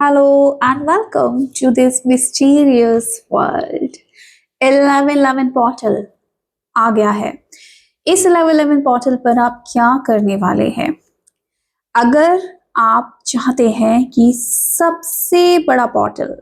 Hello and welcome to this mysterious world. 1111 portal आ गया है। इस 1111 पोर्टल पर आप क्या करने वाले हैं? अगर आप चाहते हैं कि सबसे बड़ा पोर्टल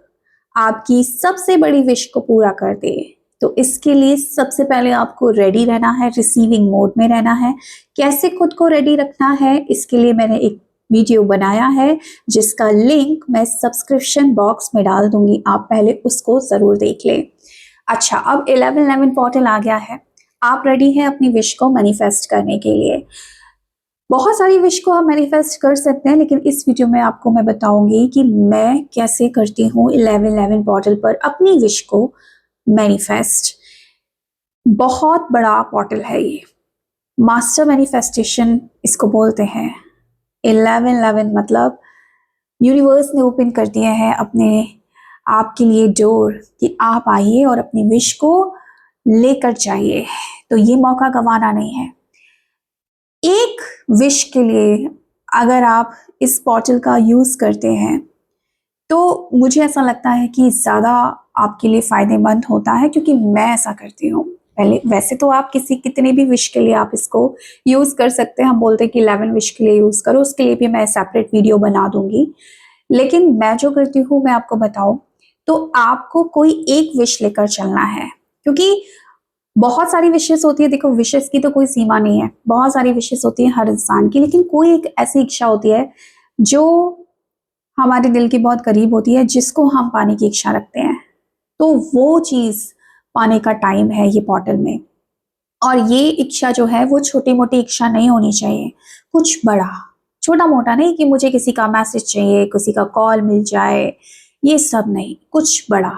आपकी सबसे बड़ी विश को पूरा कर दे, तो इसके लिए सबसे पहले आपको रेडी रहना है, रिसीविंग मोड में रहना है। कैसे खुद को रेडी रखना है, इसके लिए मैंने एक वीडियो बनाया है जिसका लिंक मैं सब्सक्रिप्शन बॉक्स में डाल दूंगी, आप पहले उसको जरूर देख लें। अच्छा, अब 1111 पोर्टल आ गया है, आप रेडी हैं अपनी विश को मैनिफेस्ट करने के लिए। बहुत सारी विश को आप मैनिफेस्ट कर सकते हैं, लेकिन इस वीडियो में आपको मैं बताऊंगी कि मैं कैसे करती हूँ 1111 पोर्टल पर अपनी विश को मैनिफेस्ट। बहुत बड़ा पोर्टल है ये, मास्टर मैनिफेस्टेशन इसको बोलते हैं। 1111 मतलब यूनिवर्स ने ओपन कर दिया है अपने आपके लिए डोर कि आप आइए और अपनी विश को लेकर जाइए। तो ये मौका गंवाना नहीं है। एक विश के लिए अगर आप इस पोर्टल का यूज करते हैं तो मुझे ऐसा लगता है कि ज़्यादा आपके लिए फ़ायदेमंद होता है, क्योंकि मैं ऐसा करती हूँ। पहले वैसे तो आप कितने भी विश के लिए आप इसको यूज़ कर सकते हैं, हम बोलते हैं कि 11 विश के लिए यूज़ करो, उसके लिए भी मैं सेपरेट वीडियो बना दूंगी। लेकिन मैं जो करती हूँ मैं आपको बताऊँ, तो आपको कोई एक विश लेकर चलना है, क्योंकि बहुत सारी विशेस होती है। देखो, विशेस की तो कोई सीमा नहीं है, बहुत सारी विशेस होती है हर इंसान की, लेकिन कोई एक ऐसी इच्छा होती है जो हमारे दिल की बहुत करीब होती है, जिसको हम पाने की इच्छा रखते हैं। तो वो चीज़ पाने का टाइम है ये पोर्टल में। और ये इच्छा जो है वो छोटी मोटी इच्छा नहीं होनी चाहिए, कुछ बड़ा। छोटा मोटा नहीं कि मुझे किसी का मैसेज चाहिए, किसी का कॉल मिल जाए, ये सब नहीं। कुछ बड़ा,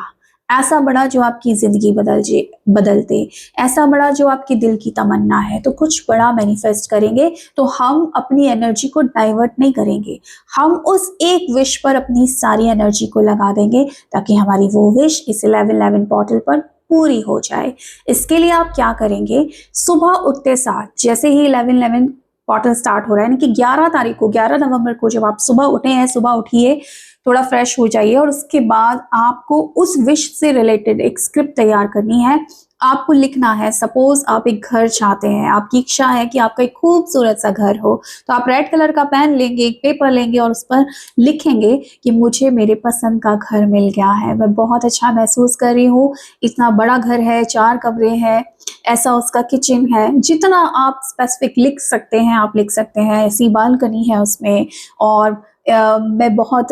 ऐसा बड़ा जो आपकी ज़िंदगी बदल दे, ऐसा बड़ा जो आपके दिल की तमन्ना है। तो कुछ बड़ा मैनिफेस्ट करेंगे तो हम अपनी एनर्जी को डाइवर्ट नहीं करेंगे, हम उस एक विश पर अपनी सारी एनर्जी को लगा देंगे ताकि हमारी वो विश इस 1111 पोर्टल पर पूरी हो जाए। इसके लिए आप क्या करेंगे, सुबह उठते साथ जैसे ही 1111 पोर्टल स्टार्ट हो रहा है, यानी कि 11 तारीख को, 11 नवंबर को जब आप सुबह उठे हैं, सुबह उठिए, थोड़ा फ्रेश हो जाइए और उसके बाद आपको उस विश से रिलेटेड एक स्क्रिप्ट तैयार करनी है। आपको लिखना है, सपोज आप एक घर चाहते हैं, आपकी इच्छा है कि आपका एक खूबसूरत सा घर हो, तो आप रेड कलर का पेन लेंगे, एक पेपर लेंगे और उस पर लिखेंगे कि मुझे मेरे पसंद का घर मिल गया है, मैं बहुत अच्छा महसूस कर रही हूँ, इतना बड़ा घर है, 4 कमरे हैं, ऐसा उसका किचन है। जितना आप स्पेसिफिक लिख सकते हैं आप लिख सकते हैं। ऐसी बालकनी है उसमें, और मैं बहुत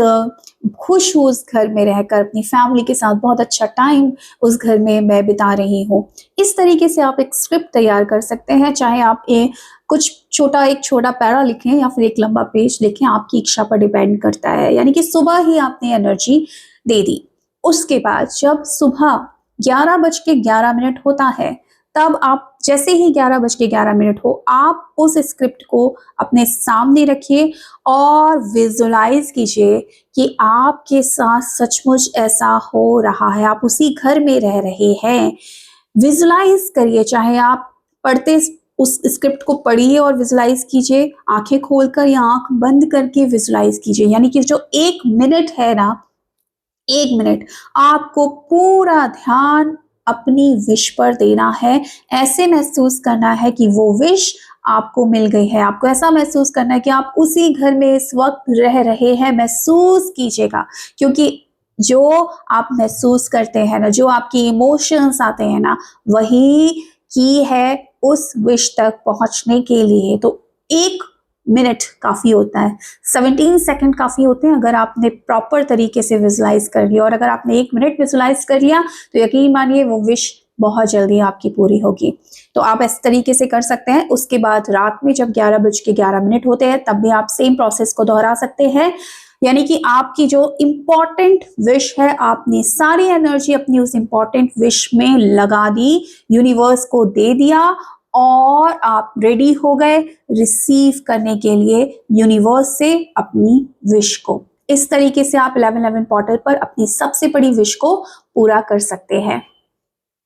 खुश हूँ उस घर में रहकर, अपनी फैमिली के साथ बहुत अच्छा टाइम उस घर में मैं बिता रही हूँ। इस तरीके से आप एक स्क्रिप्ट तैयार कर सकते हैं, चाहे आप एक छोटा पैरा लिखें या फिर एक लंबा पेज लिखें, आपकी इच्छा पर डिपेंड करता है। यानी कि सुबह ही आपने एनर्जी दे दी। उसके बाद जब सुबह 11:11 होता है, तब आप जैसे ही 11:11 हो, आप उस स्क्रिप्ट को अपने सामने रखिए और विजुलाइज कीजिए कि आपके साथ सचमुच ऐसा हो रहा है, आप उसी घर में रह रहे हैं। विजुलाइज करिए, चाहे आप पढ़ते उस स्क्रिप्ट को पढ़िए और विजुलाइज कीजिए, आंखें खोलकर या आंख बंद करके विजुलाइज कीजिए। यानी कि जो 1 मिनट है ना, 1 मिनट आपको पूरा ध्यान अपनी विश पर देना है। ऐसे महसूस करना है कि वो विश आपको मिल गई है। आपको ऐसा महसूस करना है कि आप उसी घर में इस वक्त रह रहे हैं। महसूस कीजिएगा, क्योंकि जो आप महसूस करते हैं ना, जो आपकी इमोशंस आते हैं ना, वही की है उस विश तक पहुंचने के लिए। तो 1 मिनट काफ़ी होता है, 17 सेकंड काफ़ी होते हैं अगर आपने प्रॉपर तरीके से विजुलाइज कर लिया। और अगर आपने 1 मिनट विजुलाइज कर लिया तो यकीन मानिए वो विश बहुत जल्दी आपकी पूरी होगी। तो आप इस तरीके से कर सकते हैं। उसके बाद रात में जब 11:11 होते हैं, तब भी आप सेम प्रोसेस को दोहरा सकते हैं। यानी कि आपकी जो इम्पॉर्टेंट विश है, आपने सारी एनर्जी अपनी उस इम्पॉर्टेंट विश में लगा दी, यूनिवर्स को दे दिया और आप रेडी हो गए रिसीव करने के लिए यूनिवर्स से अपनी विश को। इस तरीके से आप 1111 पोर्टल पर अपनी सबसे बड़ी विश को पूरा कर सकते हैं।